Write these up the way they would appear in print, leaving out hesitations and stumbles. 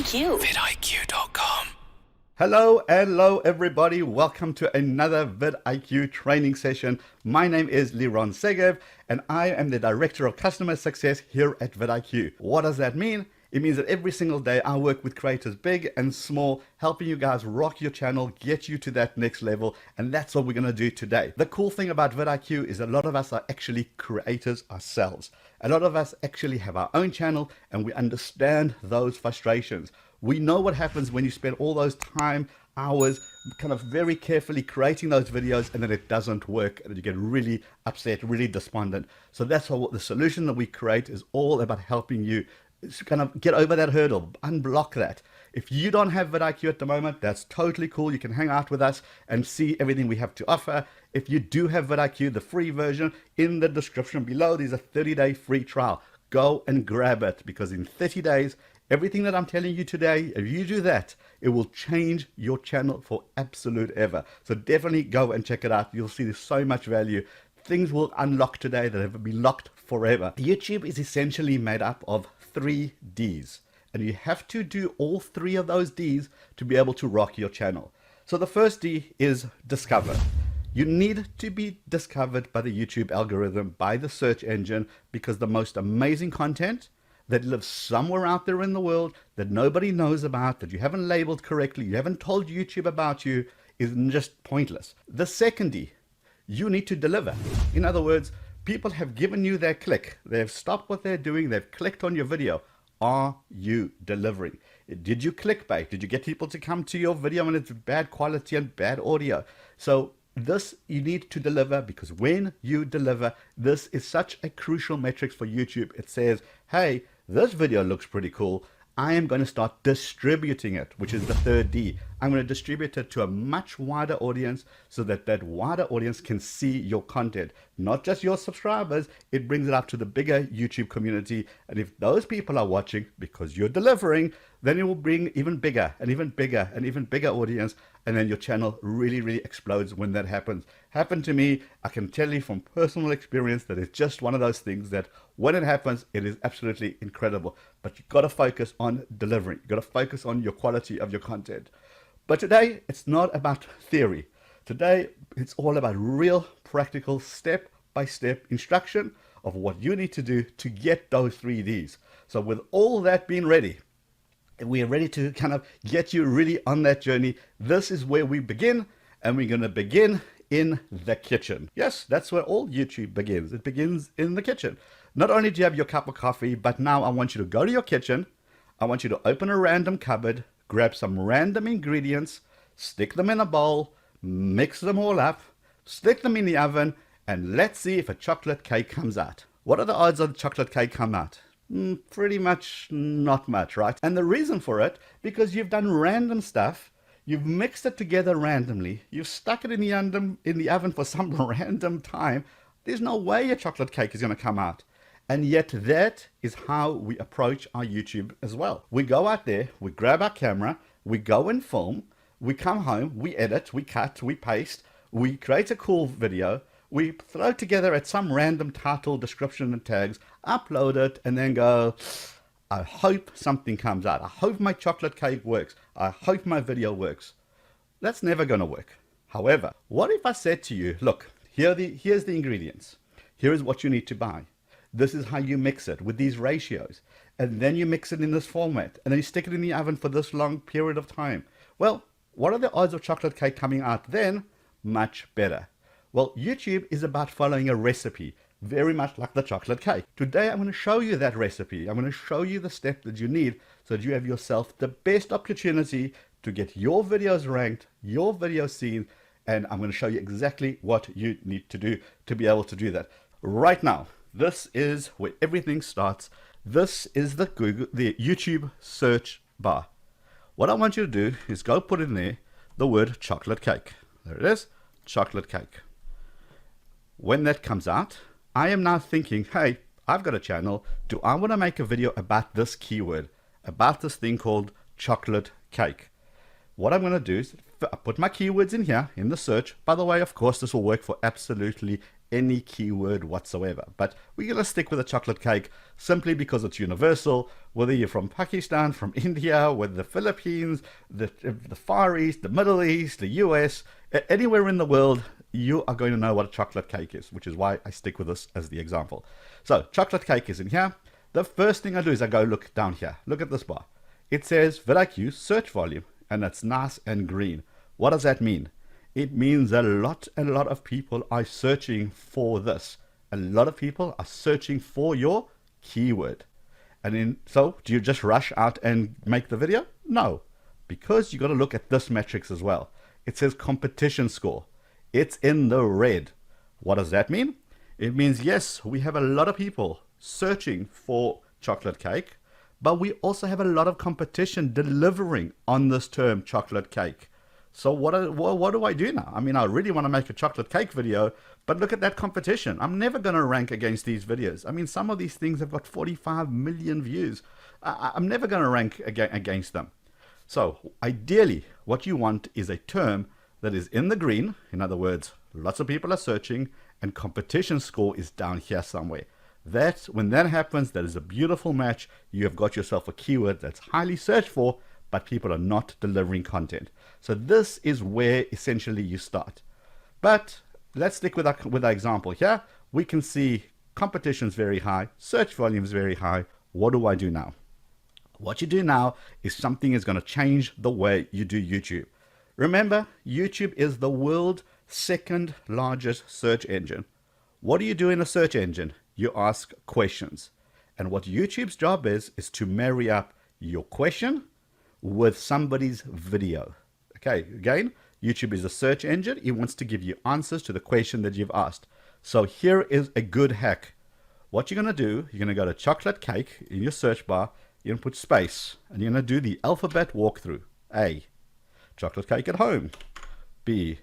vidIQ.com. Hello everybody, welcome to another vidIQ training session. My name is Liron and I am the Director of Customer Success here at vidIQ. What does that mean? It means that every single day I work with creators big and small, helping you guys rock your channel, get you to that next level, and that's what we're going to do today. The cool thing about vidIQ is a lot of us are actually creators ourselves. A lot of us actually have our own channel and we understand those frustrations. We know what happens when you spend all those hours kind of very carefully creating those videos and then it doesn't work and you get really upset, really despondent. So that's what the solution that we create is all about, helping you kind of get over that hurdle, unblock that. If you don't have vidIQ at the moment, that's totally cool. You can hang out with us and see everything we have to offer. If you do have vidIQ, the free version, in the description below, there's a 30-day free trial. Go and grab it, because in 30 days, everything that I'm telling you today, if you do that, it will change your channel for absolute ever. So definitely go and check it out. You'll see there's so much value. Things will unlock today that have been locked forever. YouTube is essentially made up of 3 Ds, and you have to do all 3 of those Ds to be able to rock your channel. So the first D is discover. You need to be discovered by the YouTube algorithm, by the search engine, because the most amazing content that lives somewhere out there in the world that nobody knows about, that you haven't labeled correctly, you haven't told YouTube about you, is just pointless. The second D, you need to deliver. In other words, people have given you their click. They've stopped what they're doing. They've clicked on your video. Are you delivering? Did you clickbait? Did you get people to come to your video and it's bad quality and bad audio? So this you need to deliver, because when you deliver, this is such a crucial metric for YouTube. It says, hey, this video looks pretty cool. I am going to start distributing it, which is the third D. I'm going to distribute it to a much wider audience so that that wider audience can see your content, not just your subscribers. It brings it up to the bigger YouTube community. And if those people are watching because you're delivering, then it will bring even bigger and even bigger and even bigger audience. And then your channel really, really explodes when that happens. Happened to me. I can tell you from personal experience that it's just one of those things that when it happens, it is absolutely incredible. But you've got to focus on delivering. You've got to focus on your quality of your content. But today, it's not about theory. Today, it's all about real, practical, step-by-step instruction of what you need to do to get those 3 Ds. So with all that being ready, we are ready to kind of get you really on that journey. This is where we begin, and we're going to begin in the kitchen. Yes, that's where all YouTube begins. It begins in the kitchen. Not only do you have your cup of coffee, but now I want you to go to your kitchen. I want you to open a random cupboard, grab some random ingredients, stick them in a bowl, mix them all up, stick them in the oven, and let's see if a chocolate cake comes out. What are the odds of the chocolate cake come out? Pretty much not much, right? And the reason for it, because you've done random stuff, you've mixed it together randomly, you've stuck it in the oven for some random time. There's no way a chocolate cake is going to come out. And yet that is how we approach our YouTube as well. We go out there, we grab our camera, we go and film, we come home, we edit, we cut, we paste, we create a cool video, we throw together at some random title, description and tags, upload it, and then go, I hope something comes out. I hope my chocolate cake works. I hope my video works. That's never going to work. However, what if I said to you, look, here's the ingredients. Here is what you need to buy. This is how you mix it with these ratios. And then you mix it in this format. And then you stick it in the oven for this long period of time. Well, what are the odds of chocolate cake coming out then? Much better. Well, YouTube is about following a recipe, very much like the chocolate cake. Today, I'm going to show you that recipe. I'm going to show you the step that you need so that you have yourself the best opportunity to get your videos ranked, your videos seen, and I'm going to show you exactly what you need to do to be able to do that. Right now, this is where everything starts. This is the YouTube search bar. What I want you to do is go put in there the word chocolate cake. There it is, chocolate cake. When that comes out, I am now thinking, hey, I've got a channel. Do I want to make a video about this keyword, about this thing called chocolate cake? What I'm going to do is I put my keywords in here in the search. By the way, of course, this will work for absolutely any keyword whatsoever. But we're going to stick with the chocolate cake simply because it's universal, whether you're from Pakistan, from India, whether the Philippines, the Far East, the Middle East, the US, anywhere in the world, you are going to know what a chocolate cake is, which is why I stick with this as the example. So chocolate cake is in here. The first thing I do is I go look down here. Look at this bar. It says vidIQ search volume, and it's nice and green. What does that mean? It means a lot of people are searching for this. A lot of people are searching for your keyword. So do you just rush out and make the video? No, because you got to look at this metrics as well. It says competition score. It's in the red. What does that mean? It means, yes, we have a lot of people searching for chocolate cake, but we also have a lot of competition delivering on this term chocolate cake. So what do I do now? I mean, I really want to make a chocolate cake video, but look at that competition. I'm never going to rank against these videos. I mean, some of these things have got 45 million views. I'm never going to rank against them. So ideally, what you want is a term that is in the green. In other words, lots of people are searching and competition score is down here somewhere. When that happens, that is a beautiful match. You have got yourself a keyword that's highly searched for, but people are not delivering content. So this is where essentially you start. But let's stick with our example here. We can see competition is very high, search volume is very high. What do I do now? What you do now is something is going to change the way you do YouTube. Remember, YouTube is the world's second largest search engine. What do you do in a search engine? You ask questions. And what YouTube's job is to marry up your question with somebody's video. Okay, again, YouTube is a search engine. It wants to give you answers to the question that you've asked. So here is a good hack. What you're going to do, you're going to go to chocolate cake in your search bar. You're going to put space, and you're going to do the alphabet walkthrough. A, chocolate cake at home. B,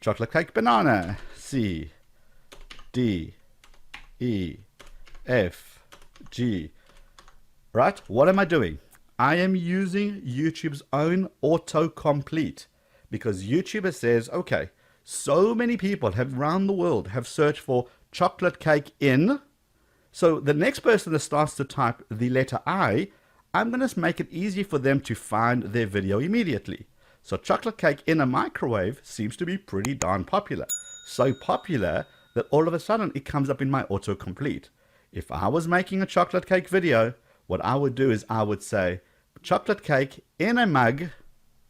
chocolate cake banana. C, D, E, F, G. Right? What am I doing? I am using YouTube's own autocomplete, because YouTube says, okay, so many people around the world have searched for chocolate cake in. So the next person that starts to type the letter I, I'm going to make it easy for them to find their video immediately. So chocolate cake in a microwave seems to be pretty darn popular. So popular that all of a sudden it comes up in my autocomplete. If I was making a chocolate cake video, what I would do is I would say chocolate cake in a mug,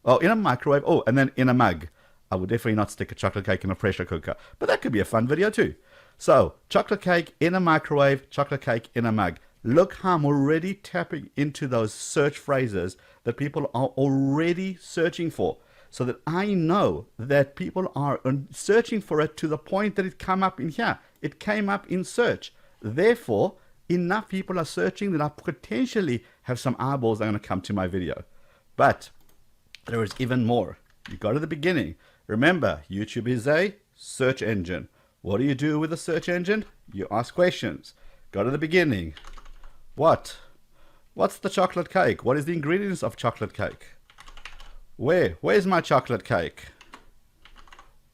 or in a microwave, and then in a mug. I would definitely not stick a chocolate cake in a pressure cooker, but that could be a fun video too. So chocolate cake in a microwave, chocolate cake in a mug. Look how I'm already tapping into those search phrases that people are already searching for, so that I know that people are searching for it to the point that it came up in here. It came up in search. Therefore, enough people are searching that I potentially have some eyeballs that are going to come to my video. But there is even more. You go to the beginning. Remember, YouTube is a search engine. What do you do with a search engine? You ask questions. Go to the beginning. What's the chocolate cake? What is the ingredients of chocolate cake? Where's my chocolate cake?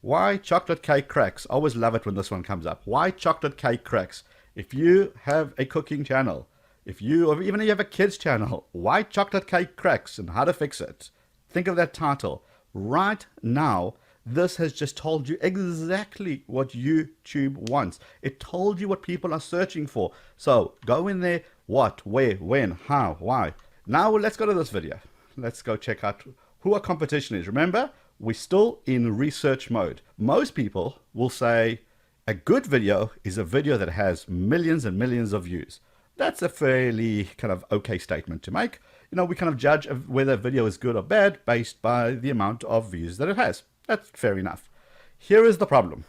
Why chocolate cake cracks? I always love it when this one comes up. Why chocolate cake cracks? If you have a cooking channel, or even if you have a kids channel, why chocolate cake cracks and how to fix it? Think of that title. Right now, this has just told you exactly what YouTube wants. It told you what people are searching for. So go in there. What, where, when, how, why. Now let's go to this video. Let's go check out who our competition is. Remember, we're still in research mode. Most people will say a good video is a video that has millions and millions of views. That's a fairly kind of okay statement to make. You know, we kind of judge whether a video is good or bad based by the amount of views that it has. That's fair enough. Here is the problem.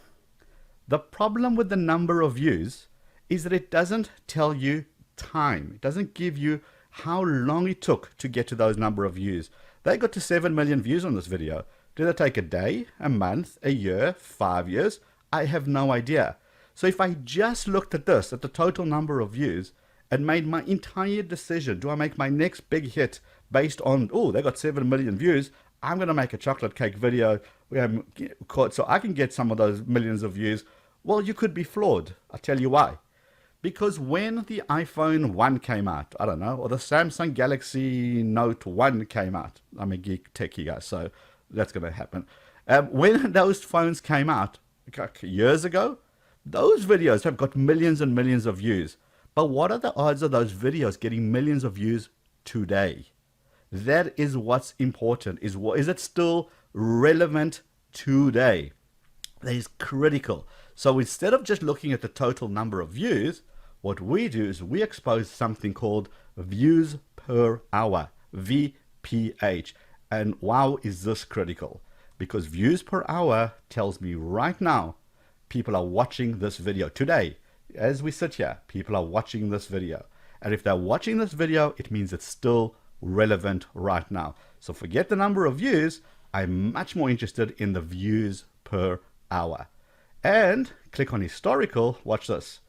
The problem with the number of views is that it doesn't tell you time. It doesn't give you how long it took to get to those number of views. They got to 7 million views on this video. Did it take a day, a month, a year, 5 years? I have no idea. So if I just looked at this, at the total number of views, and made my entire decision, do I make my next big hit based on, oh, they got 7 million views, I'm going to make a chocolate cake video so I can get some of those millions of views. Well, you could be flawed. I'll tell you why. Because when the iPhone 1 came out, I don't know, or the Samsung Galaxy Note 1 came out, I'm a geek techie guy, so that's going to happen. When those phones came out years ago, those videos have got millions and millions of views. But what are the odds of those videos getting millions of views today? That is what's important. Is it still relevant today? That is critical. So instead of just looking at the total number of views, what we do is we expose something called views per hour, VPH. And wow, is this critical? Because views per hour tells me right now, people are watching this video today. As we sit here, people are watching this video. And if they're watching this video, it means it's still relevant right now. So forget the number of views. I'm much more interested in the views per hour. And click on historical. Watch this.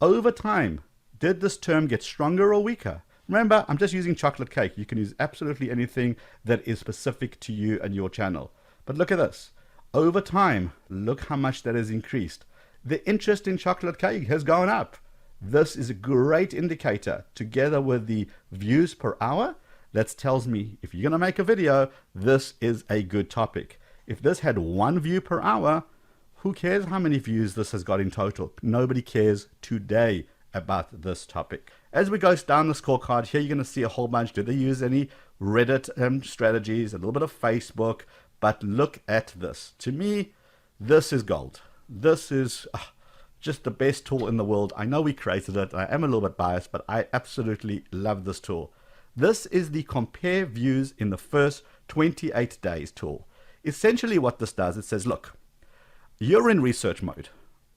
Over time, did this term get stronger or weaker? Remember, I'm just using chocolate cake. You can use absolutely anything that is specific to you and your channel. But look at this. Over time, look how much that has increased. The interest in chocolate cake has gone up. This is a great indicator, together with the views per hour. That tells me if you're going to make a video, this is a good topic. If this had 1 view per hour, who cares how many views this has got in total? Nobody cares today about this topic. As we go down the scorecard here, you're going to see a whole bunch. Did they use any Reddit strategies, a little bit of Facebook? But look at this. To me, this is gold. This is just the best tool in the world. I know we created it. I am a little bit biased, but I absolutely love this tool. This is the compare views in the first 28 days tool. Essentially what this does, it says, look, you're in research mode.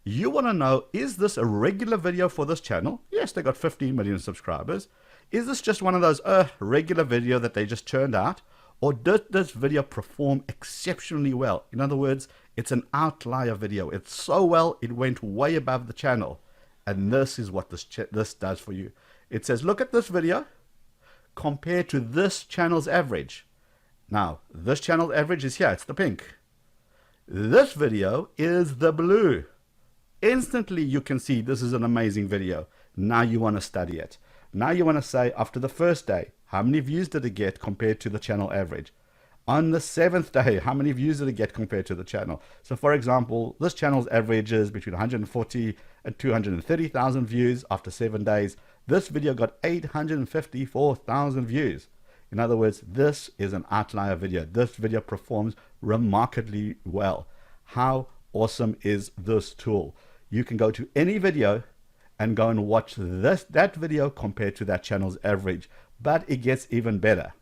You want to know, is this a regular video for this channel? Yes, they got 15 million subscribers. Is this just one of those regular video that they just churned out? Or did this video perform exceptionally well? In other words, it's an outlier video. It's so well, it went way above the channel. And this is what this does for you. It says, look at this video compared to this channel's average. Now, this channel's average is here. It's the pink. This video is the blue. Instantly, you can see this is an amazing video. Now you want to study it. Now you want to say, after the first day, how many views did it get compared to the channel average? On the 7th day, how many views did it get compared to the channel? So for example, this channel's average is between 140 and 230,000 views after 7 days. This video got 854,000 views. In other words, this is an outlier video. This video performs remarkably well. How awesome is this tool? You can go to any video and go and watch that video compared to that channel's average. But it gets even better,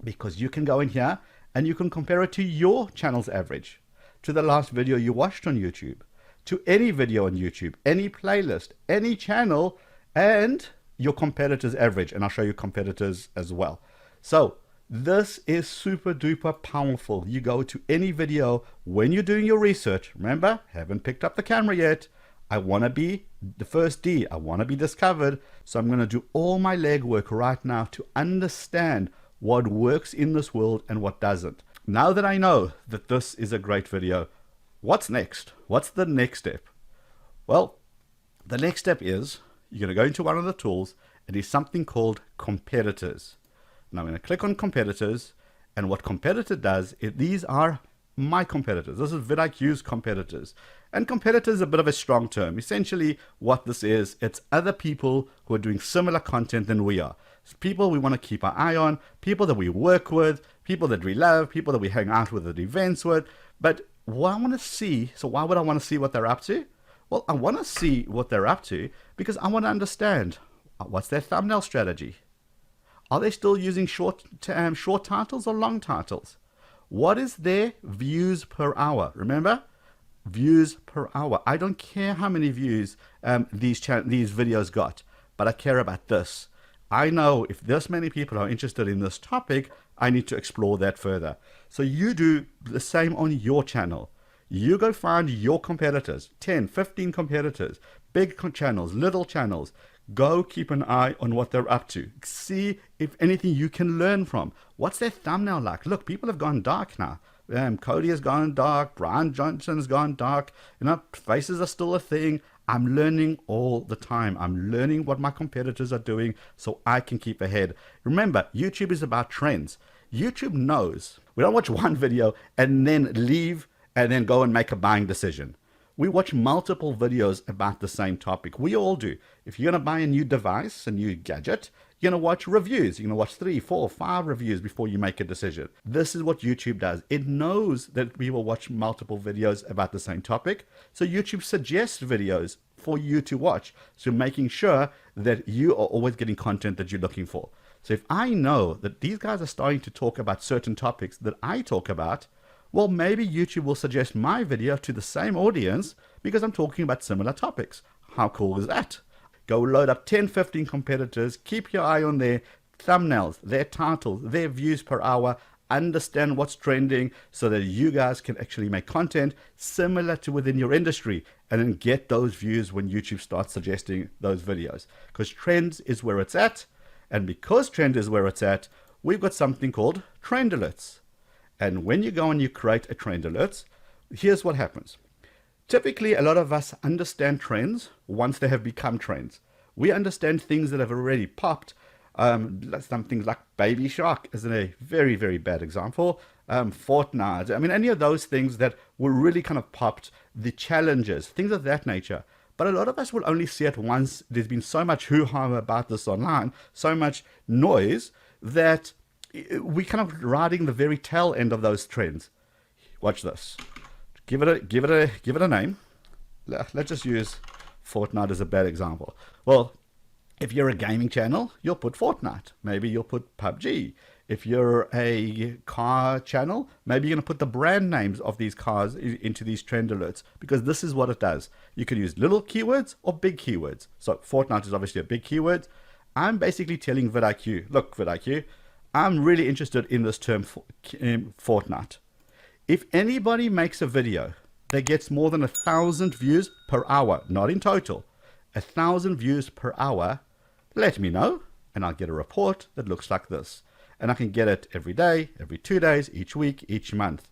because you can go in here and you can compare it to your channel's average, to the last video you watched on YouTube, to any video on YouTube, any playlist, any channel, and your competitor's average. And I'll show you competitors as well. So this is super duper powerful. You go to any video when you're doing your research. Remember, haven't picked up the camera yet. I want to be the first D. I want to be discovered. So I'm going to do all my legwork right now to understand what works in this world and what doesn't. Now that I know that this is a great video, what's next? What's the next step? Well, the next step is you're going to go into one of the tools. It is something called competitors. Now I'm going to click on competitors, and what competitor does is these are my competitors. This is vidIQ's competitors. And competitors is a bit of a strong term. Essentially what this is, it's other people who are doing similar content than we are. It's people we want to keep our eye on, people that we work with, people that we love, people that we hang out with at events with. But what I want to see, so why would I want to see what they're up to? Well, I want to see what they're up to because I want to understand what's their thumbnail strategy. Are they still using short titles or long titles? What is their views per hour? Remember, views per hour. I don't care how many views these videos got, but I care about this. I know if this many people are interested in this topic, I need to explore that further. So you do the same on your channel. You go find your competitors, 10, 15 competitors, big channels, little channels. Go keep an eye on what they're up to. See if anything you can learn from. What's their thumbnail like? Look, people have gone dark now. Cody has gone dark. Brian Johnson's gone dark. Faces are still a thing. I'm learning all the time. I'm learning what my competitors are doing so I can keep ahead. Remember, YouTube is about trends. YouTube knows. We don't watch one video and then leave and then go and make a buying decision. We watch multiple videos about the same topic. We all do. If you're going to buy a new device, a new gadget, you're going to watch reviews. You're going to watch 3, 4, 5 reviews before you make a decision. This is what YouTube does. It knows that we will watch multiple videos about the same topic. So YouTube suggests videos for you to watch. So making sure that you are always getting content that you're looking for. So if I know that these guys are starting to talk about certain topics that I talk about, well, maybe YouTube will suggest my video to the same audience because I'm talking about similar topics. How cool is that? Go load up 10, 15 competitors, keep your eye on their thumbnails, their titles, their views per hour, understand what's trending so that you guys can actually make content similar to within your industry and then get those views when YouTube starts suggesting those videos. Because trends is where it's at. And because trend is where it's at, we've got something called trend alerts. And when you go and you create a trend alert, here's what happens. Typically, a lot of us understand trends once they have become trends. We understand things that have already popped. Some things like Baby Shark is a very, very bad example. Fortnite, I mean, any of those things that were really kind of popped, the challenges, things of that nature. But a lot of us will only see it once there's been so much hoo-ha about this online, so much noise, that we kind of riding the very tail end of those trends. Watch this. Give it a name. Let's just use Fortnite as a bad example. Well, if you're a gaming channel, you'll put Fortnite. Maybe you'll put PUBG. If you're a car channel, maybe you're going to put the brand names of these cars into these trend alerts, because this is what it does. You can use little keywords or big keywords. So Fortnite is obviously a big keyword. I'm basically telling vidIQ, look, vidIQ, I'm really interested in this term Fortnite. If anybody makes a video that gets more than 1,000 views per hour, not in total, 1,000 views per hour, let me know, and I'll get a report that looks like this. And I can get it every day, every 2 days, each week, each month.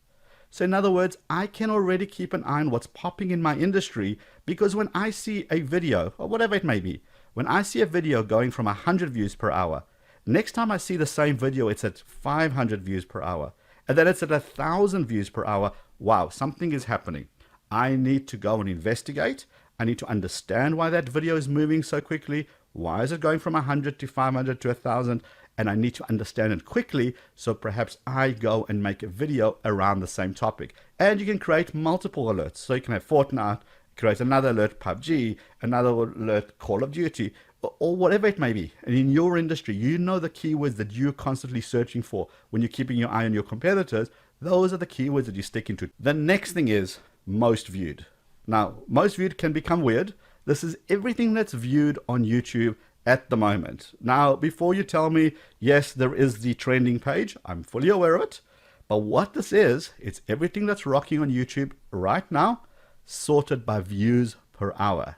So in other words, I can already keep an eye on what's popping in my industry, because when I see a video, or whatever it may be, when I see a video going from 100 views per hour, next time I see the same video, it's at 500 views per hour. And then it's at 1,000 views per hour. Wow, something is happening. I need to go and investigate. I need to understand why that video is moving so quickly. Why is it going from 100 to 500 to 1,000? And I need to understand it quickly, so perhaps I go and make a video around the same topic. And you can create multiple alerts. So you can have Fortnite, create another alert PUBG, another alert Call of Duty, or whatever it may be. And in your industry, you know the keywords that you're constantly searching for when you're keeping your eye on your competitors. Those are the keywords that you stick into. The next thing is most viewed. Now, most viewed can become weird. This is everything that's viewed on YouTube at the moment. Now, before you tell me, yes, there is the trending page, I'm fully aware of it. But what this is, it's everything that's rocking on YouTube right now, sorted by views per hour.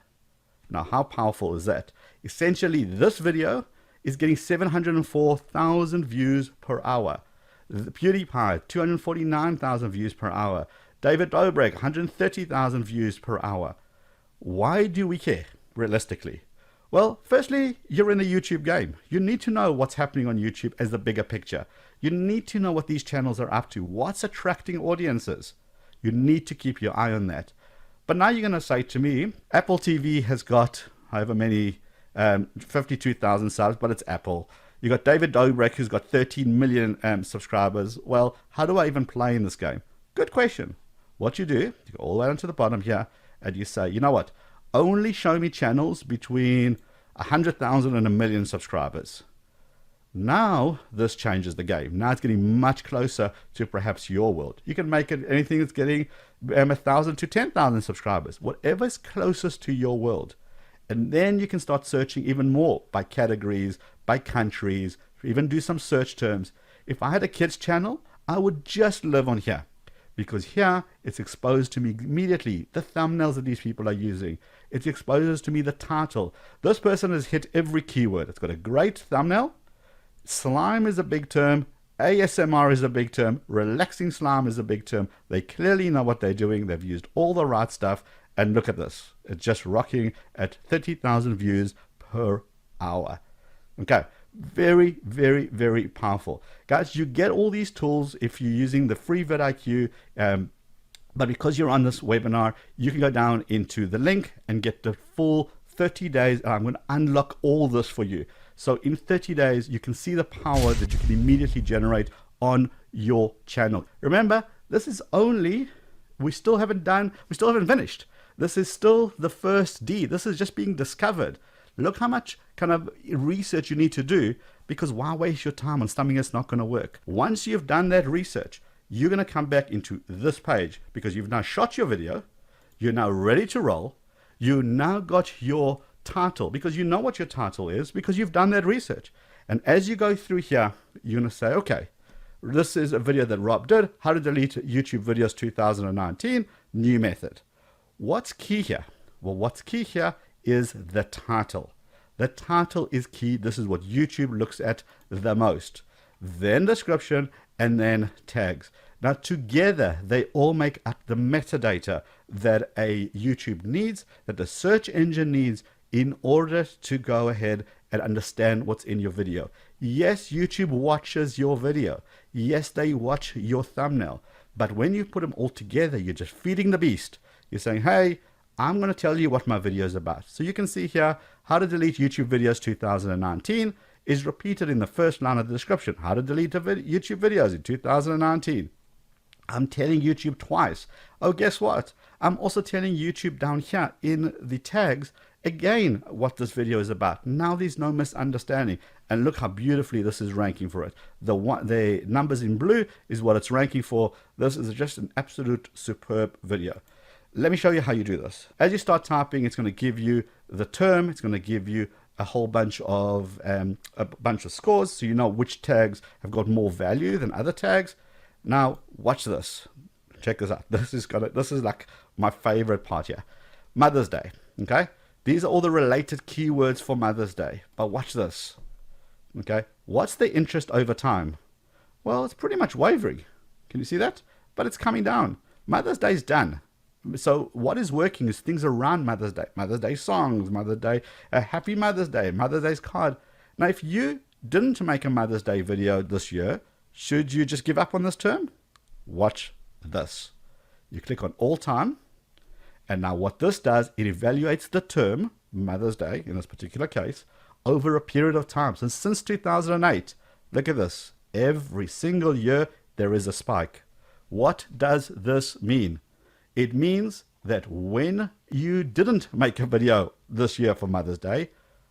Now, how powerful is that? Essentially, this video is getting 704,000 views per hour. The PewDiePie, 249,000 views per hour. David Dobrik, 130,000 views per hour. Why do we care, realistically? Well, firstly, you're in the YouTube game. You need to know what's happening on YouTube as the bigger picture. You need to know what these channels are up to, what's attracting audiences. You need to keep your eye on that. But now you're going to say to me, Apple TV has got however many, 52,000 subs, but it's Apple. You got David Dobrik, who's got 13 million subscribers. Well, how do I even play in this game? Good question. What you do, you go all the way down to the bottom here, and you say, you know what? Only show me channels between 100,000 and 1 million subscribers. Now this changes the game. Now it's getting much closer to perhaps your world. You can make it anything that's getting 1,000 to 10,000 subscribers, whatever's closest to your world. And then you can start searching even more by categories, by countries, even do some search terms. If I had a kids channel, I would just live on here, because here it's exposed to me immediately the thumbnails that these people are using. It exposes to me the title. This person has hit every keyword. It's got a great thumbnail. Slime is a big term. ASMR is a big term. Relaxing slime is a big term. They clearly know what they're doing. They've used all the right stuff. And look at this. It's just rocking at 30,000 views per hour. Okay. Very, very, very powerful. Guys, you get all these tools if you're using the free vidIQ. But because you're on this webinar, you can go down into the link and get the full 30 days. And I'm going to unlock all this for you. So in 30 days, you can see the power that you can immediately generate on your channel. Remember, this is only, we still haven't finished. This is still the first D. This is just being discovered. Look how much kind of research you need to do, because why waste your time on something that's not going to work? Once you've done that research, you're going to come back into this page because you've now shot your video. You're now ready to roll. You now got your title because you know what your title is because you've done that research. And as you go through here, you're going to say, okay, this is a video that Rob did. How to delete YouTube videos 2019, new method. What's key here? Well, what's key here is the title. The title is key. This is what YouTube looks at the most. Then description and then tags. Now together they all make up the metadata that a YouTube needs, that the search engine needs in order to go ahead and understand what's in your video. Yes, YouTube watches your video. Yes, they watch your thumbnail. But when you put them all together, you're just feeding the beast. You're saying, hey, I'm going to tell you what my video is about. So you can see here, how to delete YouTube videos 2019 is repeated in the first line of the description. How to delete YouTube videos in 2019. I'm telling YouTube twice. Oh, guess what? I'm also telling YouTube down here in the tags, again, what this video is about. Now there's no misunderstanding. And look how beautifully this is ranking for it. The numbers in blue is what it's ranking for. This is just an absolute superb video. Let me show you how you do this. As you start typing, it's going to give you the term. It's going to give you a whole bunch of scores, so you know which tags have got more value than other tags. Now, watch this. Check this out. This is like my favorite part here. Mother's Day. Okay, these are all the related keywords for Mother's Day. But watch this. Okay, what's the interest over time? Well, it's pretty much wavering. Can you see that? But it's coming down. Mother's Day is done. So what is working is things around Mother's Day songs, Mother's Day, a happy Mother's Day, Mother's Day's card. Now, if you didn't make a Mother's Day video this year, should you just give up on this term? Watch this. You click on all time. And now what this does, it evaluates the term, Mother's Day, in this particular case, over a period of time. So since 2008, look at this. Every single year, there is a spike. What does this mean? It means that when you didn't make a video this year for Mother's Day,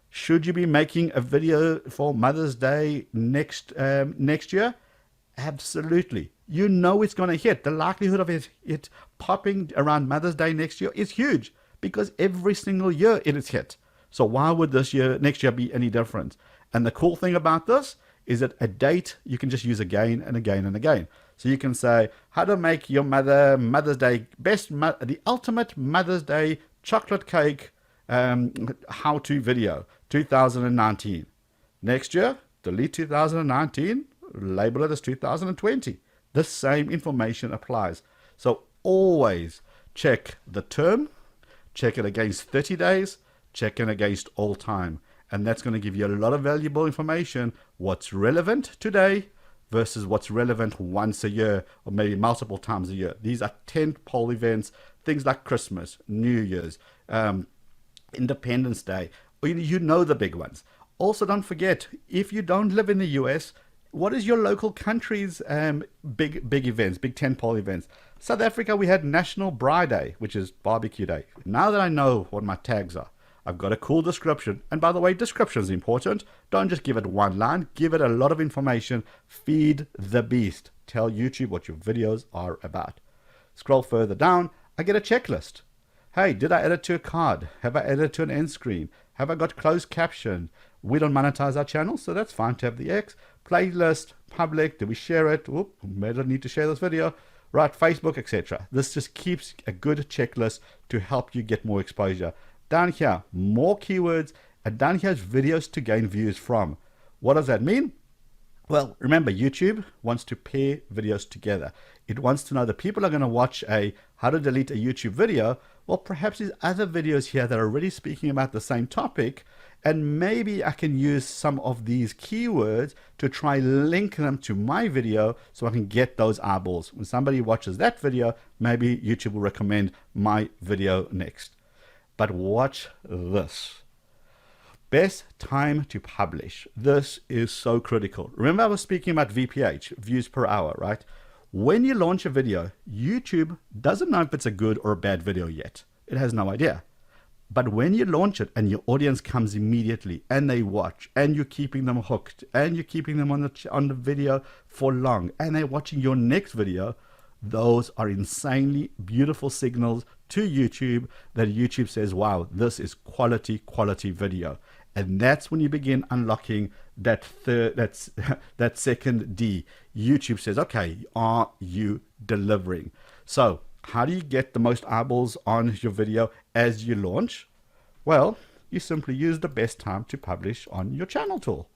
should you be making a video for Mother's Day next year? Absolutely. You know it's going to hit. The likelihood of it popping around Mother's Day next year is huge because every single year it is hit. So why would next year be any different? And the cool thing about this is that a date you can just use again and again and again. So you can say, how to make your Mother's Day the ultimate Mother's Day chocolate cake how-to video, 2019. Next year, delete 2019, label it as 2020. The same information applies. So always check the term, check it against 30 days, check it against all time. And that's going to give you a lot of valuable information, what's relevant today versus what's relevant once a year or maybe multiple times a year. These are tentpole events, things like Christmas, New Year's, Independence Day, or you know the big ones. Also, don't forget, if you don't live in the US, what is your local country's big events, big tentpole events? South Africa, we had National Braai Day, which is barbecue day. Now that I know what my tags are, I've got a cool description. And by the way, description is important. Don't just give it one line. Give it a lot of information. Feed the beast. Tell YouTube what your videos are about. Scroll further down. I get a checklist. Hey, did I edit to a card? Have I edited to an end screen? Have I got closed caption? We don't monetize our channel, so that's fine to have the X. Playlist, public, do we share it? Whoop, maybe I need to share this video. Right, Facebook, etc. This just keeps a good checklist to help you get more exposure. Down here, more keywords, and down here is videos to gain views from. What does that mean? Well, remember, YouTube wants to pair videos together. It wants to know that people are going to watch a how to delete a YouTube video. Well, perhaps there's other videos here that are already speaking about the same topic, and maybe I can use some of these keywords to try link them to my video so I can get those eyeballs. When somebody watches that video, maybe YouTube will recommend my video next. But watch this. Best time to publish. This is so critical. Remember I was speaking about VPH, views per hour, right? When you launch a video, YouTube doesn't know if it's a good or a bad video yet. It has no idea. But when you launch it and your audience comes immediately and they watch and you're keeping them hooked and you're keeping them on the video for long and they're watching your next video, those are insanely beautiful signals to YouTube that YouTube says, wow, this is quality video. And that's when you begin unlocking that that second D. YouTube says, okay, are you delivering? So how do you get the most eyeballs on your video as you launch? Well, you simply use the best time to publish on your channel tool.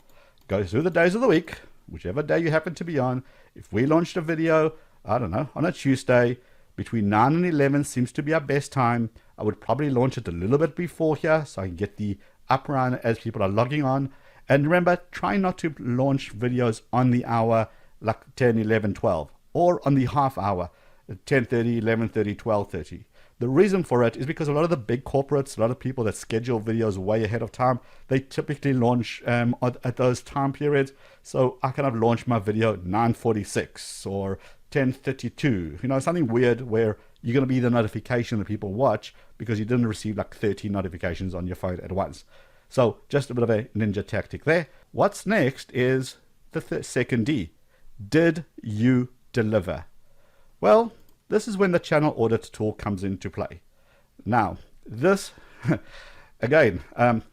Go through the days of the week, whichever day you happen to be on. If we launched a video, I don't know, on a Tuesday, between 9 and 11 seems to be our best time. I would probably launch it a little bit before here so I can get the up run as people are logging on. And remember, try not to launch videos on the hour like 10, 11, 12, or on the half hour, 10:30, 11:30, 12:30. The reason for it is because a lot of the big corporates, a lot of people that schedule videos way ahead of time, they typically launch at those time periods. So I kind of launch my video 9:46 or 10:32, something weird where you're going to be the notification that people watch because you didn't receive like 30 notifications on your phone at once. So just a bit of a ninja tactic there. What's next is the second D. Did you deliver? Well, this is when the channel audit tool comes into play. Now, this, again,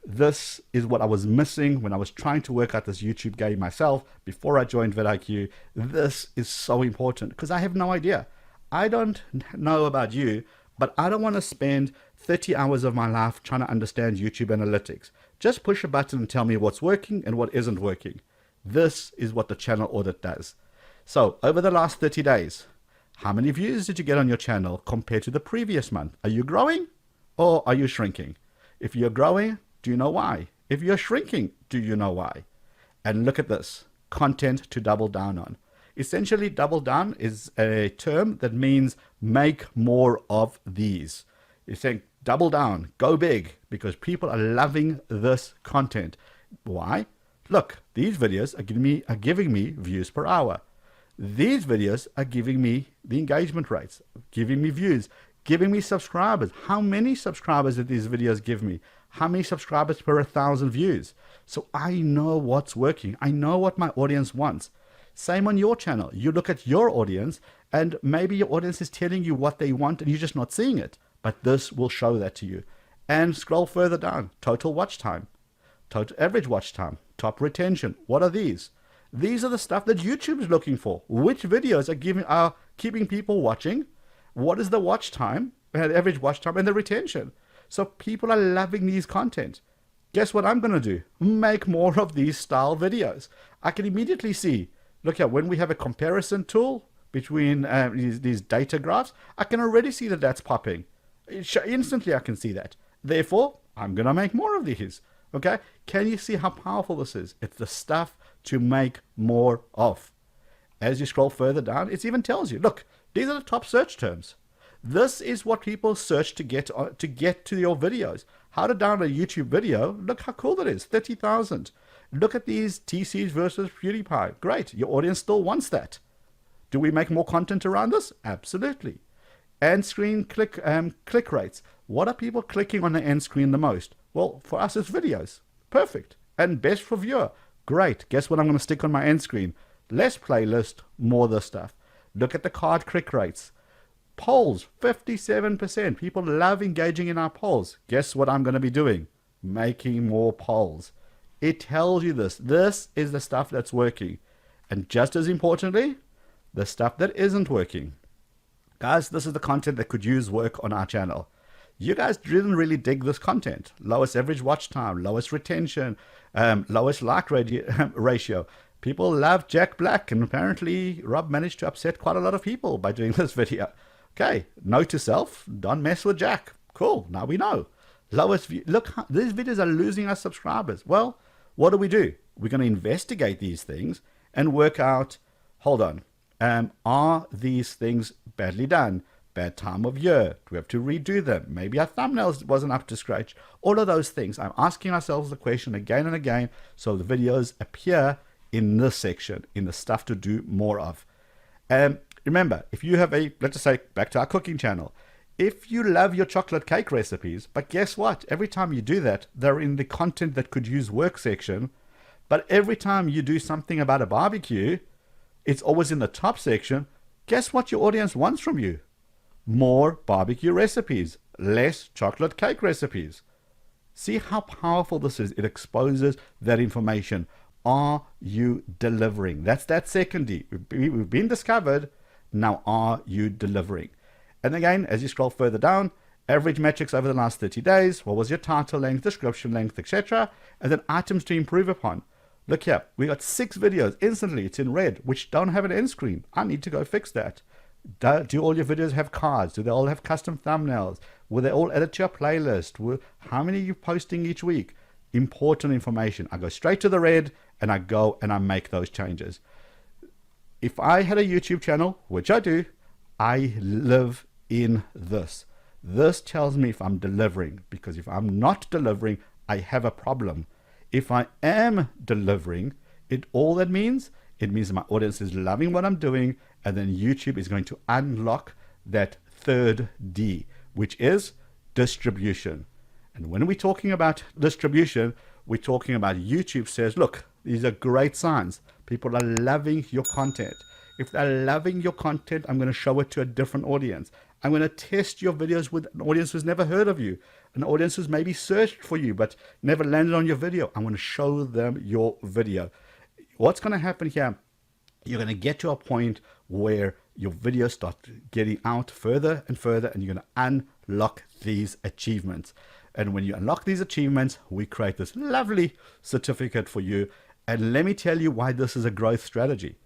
this is what I was missing when I was trying to work out this YouTube game myself before I joined vidIQ. This is so important because I have no idea. I don't know about you, but I don't want to spend 30 hours of my life trying to understand YouTube analytics. Just push a button and tell me what's working and what isn't working. This is what the channel audit does. So over the last 30 days, how many views did you get on your channel compared to the previous month? Are you growing or are you shrinking? If you're growing, do you know why? If you're shrinking, do you know why? And look at this, content to double down on. Essentially, double down is a term that means make more of these. You're saying double down, go big, because people are loving this content. Why? Look, these videos are giving me views per hour. These videos are giving me the engagement rates, giving me views, giving me subscribers. How many subscribers did these videos give me? How many subscribers per 1,000 views? So I know what's working. I know what my audience wants. Same on your channel. You look at your audience and maybe your audience is telling you what they want and you're just not seeing it. But this will show that to you. And scroll further down. Total watch time, total average watch time, top retention. What are these? These are the stuff that YouTube is looking for. Which videos are keeping people watching? What is the watch time, average watch time, and the retention? So people are loving these content. Guess what I'm going to do? Make more of these style videos. I can immediately see, look here, when we have a comparison tool between these data graphs, I can already see that that's popping. Instantly I can see that. Therefore, I'm going to make more of these. Okay? Can you see how powerful this is? It's the stuff to make more of. As you scroll further down, it even tells you, look, these are the top search terms. This is what people search to get to your videos. How to download a YouTube video. Look how cool that is, 30,000. Look at these TCs versus PewDiePie. Great, your audience still wants that. Do we make more content around this? Absolutely. End screen click rates. What are people clicking on the end screen the most? Well, for us, it's videos. Perfect. And best for viewer. Great. Guess what I'm going to stick on my end screen? Less playlist, more this stuff. Look at the card click rates. Polls, 57%. People love engaging in our polls. Guess what I'm going to be doing? Making more polls. It tells you this. This is the stuff that's working. And just as importantly, the stuff that isn't working. Guys, this is the content that could use work on our channel. You guys didn't really dig this content. Lowest average watch time, lowest retention, lowest like ratio. People love Jack Black, and apparently Rob managed to upset quite a lot of people by doing this video. Okay, note to self, don't mess with Jack. Cool, now we know. Lowest view. Look, these videos are losing us subscribers. Well, what do? We're going to investigate these things and work out, hold on, are these things badly done? Bad time of year? Do we have to redo them? Maybe our thumbnails wasn't up to scratch. All of those things. I'm asking ourselves the question again and again, so the videos appear in this section, in the stuff to do more of. Remember, if you have let's just say, back to our cooking channel, if you love your chocolate cake recipes, but guess what? Every time you do that, they're in the content that could use work section. But every time you do something about a barbecue, it's always in the top section. Guess what your audience wants from you? More barbecue recipes, less chocolate cake recipes. See how powerful this is. It exposes that information. Are you delivering? That's that second D. We've been discovered. Now, are you delivering? And again, as you scroll further down, average metrics over the last 30 days. What was your title length, description length, etc. And then items to improve upon. Look here, we got 6 videos instantly. It's in red, which don't have an end screen. I need to go fix that. Do all your videos have cards? Do they all have custom thumbnails? Will they all edit your playlist? How many are you posting each week? Important information. I go straight to the red and I go and I make those changes. If I had a YouTube channel, which I do, I live in this. This tells me if I'm delivering, because if I'm not delivering, I have a problem. If I am delivering, it means my audience is loving what I'm doing, and then YouTube is going to unlock that third D, which is distribution. And when we're talking about distribution, we're talking about YouTube says, look, these are great signs. People are loving your content. If they're loving your content, I'm going to show it to a different audience. I'm going to test your videos with an audience who's never heard of you, an audience who's maybe searched for you but never landed on your video. I'm going to show them your video. What's going to happen here? You're going to get to a point where your videos start getting out further and further, and you're going to unlock these achievements. And when you unlock these achievements, we create this lovely certificate for you. And let me tell you why this is a growth strategy.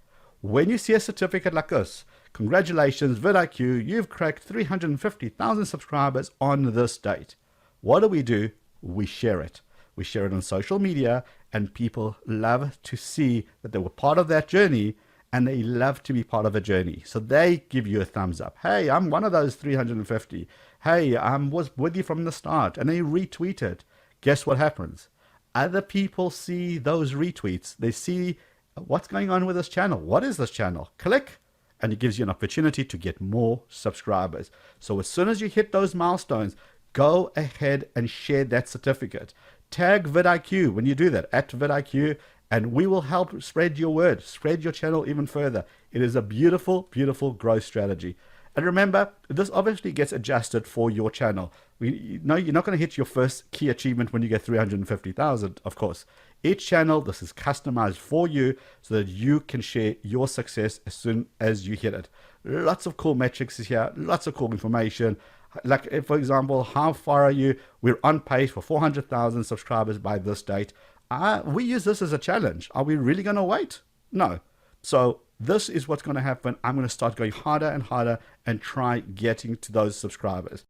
When you see a certificate like this, congratulations, vidIQ, you've cracked 350,000 subscribers on this date. What do? We share it. We share it on social media, and people love to see that they were part of that journey, and they love to be part of a journey. So they give you a thumbs up. Hey, I'm one of those 350. Hey, I was with you from the start, and they retweet it. Guess what happens? Other people see those retweets. They see what's going on with this channel. What is this channel? Click, and it gives you an opportunity to get more subscribers. So as soon as you hit those milestones, go ahead and share that certificate. Tag vidIQ when you do that, at vidIQ, and we will help spread your word, spread your channel even further. It is a beautiful, beautiful growth strategy. And remember, this obviously gets adjusted for your channel. You're not going to hit your first key achievement when you get 350,000, of course. Each channel, this is customized for you so that you can share your success as soon as you hit it. Lots of cool metrics here, lots of cool information. Like, for example, how far are you? We're on pace for 400,000 subscribers by this date. We use this as a challenge. Are we really going to wait? No. So this is what's going to happen. I'm going to start going harder and harder and try getting to those subscribers.